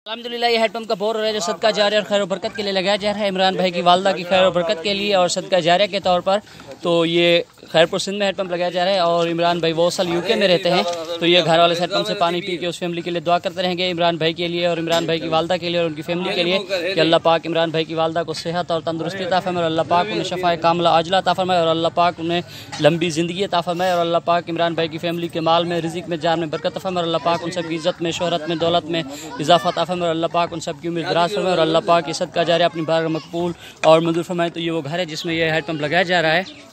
अलहम्दुलिल्लाह ये hand pump का bore हो रहा है जो सदका जारिया और खैर बरकत के लिए लगाया जा रहा है इमरान भाई की वालदा की खैर बरकत के लिए और सदका जारिया के तौर पर। तो ये खैरपुर सिंध में हैंड पम्प लगाया जा रहा है और इमरान भाई वो साल यूके में रहते हैं, तो ये घर वाले हैंड पम्प से पानी पी के उस फैमिली के लिए दुआ करते रहेंगे इमरान भाई के लिए और इमरान भाई की वालदा के लिए और उनकी फैमिली के लिए कि अल्लाह पाक इमरान भाई की वालदा को सेहत और तंदुरुस्ती अता फरमाए और अल्लाह पाक उन्हें शफाए कामला आजला अता फरमाए और अल्लाह पाक उन्हें लंबी ज़िंदगी अता फरमाए और अल्लाह पाक इमरान भाई की फैमिली के माल में, रिज़िक में, जान में बरकत अता फरमाए और अल्लाह पाक उन सब की इज़्ज़त में, शोहरत में, दौलत में इजाफ़ा अता फरमाए और अल्लाह पाक उन सब की उम्र दराज फरमाए और अल्लाह पाक की सदका जारिया अपनी बारगाह मकबूल और मंजूर फरमाए। तो ये वो घर है जिसमें ये हैंड पम्प लगाया जा रहा है।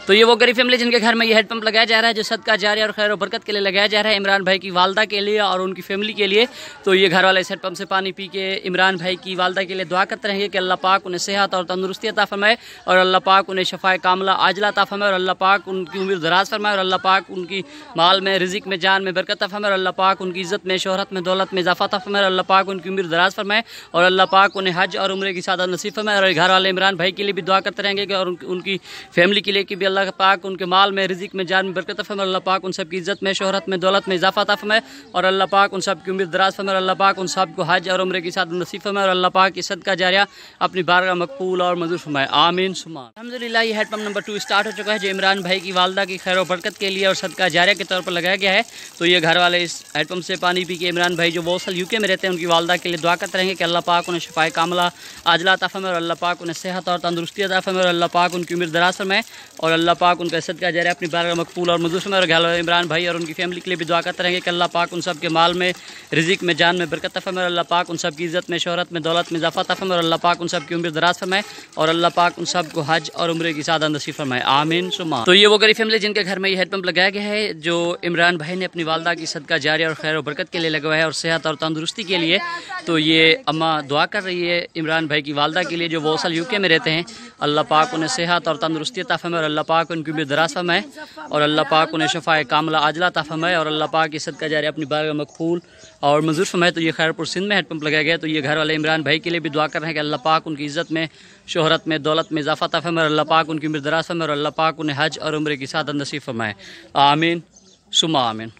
तो ये वो गरीब फैमिली जिनके घर में ये हैंड पम्प लगाया जा रहा है जो सदका जारिया और खैर बरकत के लिए लगाया जा रहा है इमरान भाई की वालदा के लिए और उनकी फैमिली के लिए। तो ये घर वाले इस हैंड पम्प से पानी पी के इमरान भाई की वालदा के लिए दुआ करते रहेंगे कि अल्लाह पाक उन्हें सेहत और तंदुरुस्ती अता फरमाए और अल्लाह पाक उन्हें शफाए कामला आजला अता फरमाए और अल्लाह पाक उनकी उम्र दराज फरमाए और अल्लाह पाक उनकी माल में, रिज़िक में, जान में बरकत अता फरमाए और अल्लाह पाक उनकी इज़्ज़त में, शोहरत में, दौलत में इजाफ़ा अता फरमाए और अल्लाह पाक उनकी उम्र दराज फरमाए और अल्लाह पाक उन्हें हज और उम्रे की सादत नसीब फरमाए। और घर वाले इमरान भाई के लिए भी दुआ करते रहेंगे और उनकी फैमिली के लिए कि भी अल्लाह पाक उनके माल में, रिज़िक में, जान में बरकत फरमाए अल्लाह पाक उन सब की इज़्ज़त में, शोहरत में, दौलत में इजाफ़ा अता फरमाए और अल्लाह पाक उन सब की उम्र दराज फरमाए और अल्लाह पाक उन सब को हज और उम्रे की सादत नसीब फरमाए और अल्लाह पाक की सदका जारिया अपनी बारगाह मकबूल और मंजूर फरमाए। आमीन सुमा। अल्हम्दुलिल्लाह ये हैंड पम्प नंबर 2 स्टार्ट हो चुका है जो इमरान भाई की वालदा की खैर बरकत के लिए और सदका जारिया के तौर पर लगाया गया है। तो ये घर वाले इस हैंड पम्प से पानी पी के इमरान भाई जो वो साल यूके में रहते हैं उनकी वालदा के लिए दुआ करते रहेंगे कि अल्लाह पाक उन्हें शफाए कामला आजला अता फरमाए और अल्लाह पाक उन्हें सेहत और तंदुरुस्ती अता फरमाए और अल्लाह पाक उनकी उम्र दराज फरमाए और अल्लाह पाक उनका सदका जारिया अपनी बारगाह मकबूल और मंजूर फरमाए। और घर वाले इमरान भाई और उनकी फैमिली के लिए भी दुआ करते रहेंगे कि अल्लाह पाक उन सब के माल में, रिज़िक में, जान में बरकत फरमाए और अल्लाह पाक उन सब की इज़्ज़त में, शोहरत में, दौलत में इजाफ़ा फरमाए और अल्लाह पाक उन सब की उम्र दराज फरमाए और अल्लाह पाक उन सब को हज और उम्रे की सादत नसीब फरमाए। आमीन सुमा। तो ये वो गरीब फैमिली जिनके घर में ये हैंड पम्प लगाया गया है जो इमरान भाई ने अपनी वालदा की सदका जारिया और खैर और बरकत के लिए लगवाया है और सेहत और तंदुरुस्ती के लिए। तो ये अम्मा दुआ कर रही है इमरान भाई की वालदा के लिए जो वो साल यूके में रहते हैं, अल्लाह पाक उन्हें सेहत और तंदुरुस्ती अता फरमाए और अल्लाह पाक उनकी उम्र दराज फरमाए और अल्लाह पाक उन्हें शफाए कामला आजला अता फरमाए और अल्लाह पाक की सदका जारिया अपनी बारगाह मकबूल और मंजूर फरमाए। तो ये खैरपुर सिंध में हैंड पम्प लगाया गया। तो ये घर वाले इमरान भाई के लिए भी दुआ कर रहे हैं कि अल्लाह पाक उनकी इज़्ज़त में, शोहरत में, दौलत में इजाफ़ा अता फरमाए और अल्लाह पाक उनकी उम्र दराज फरमाए और अल्लाह पाक उन्हें हज और उम्रे की सादत नसीब फरमाए। आमीन सुमा आमीन।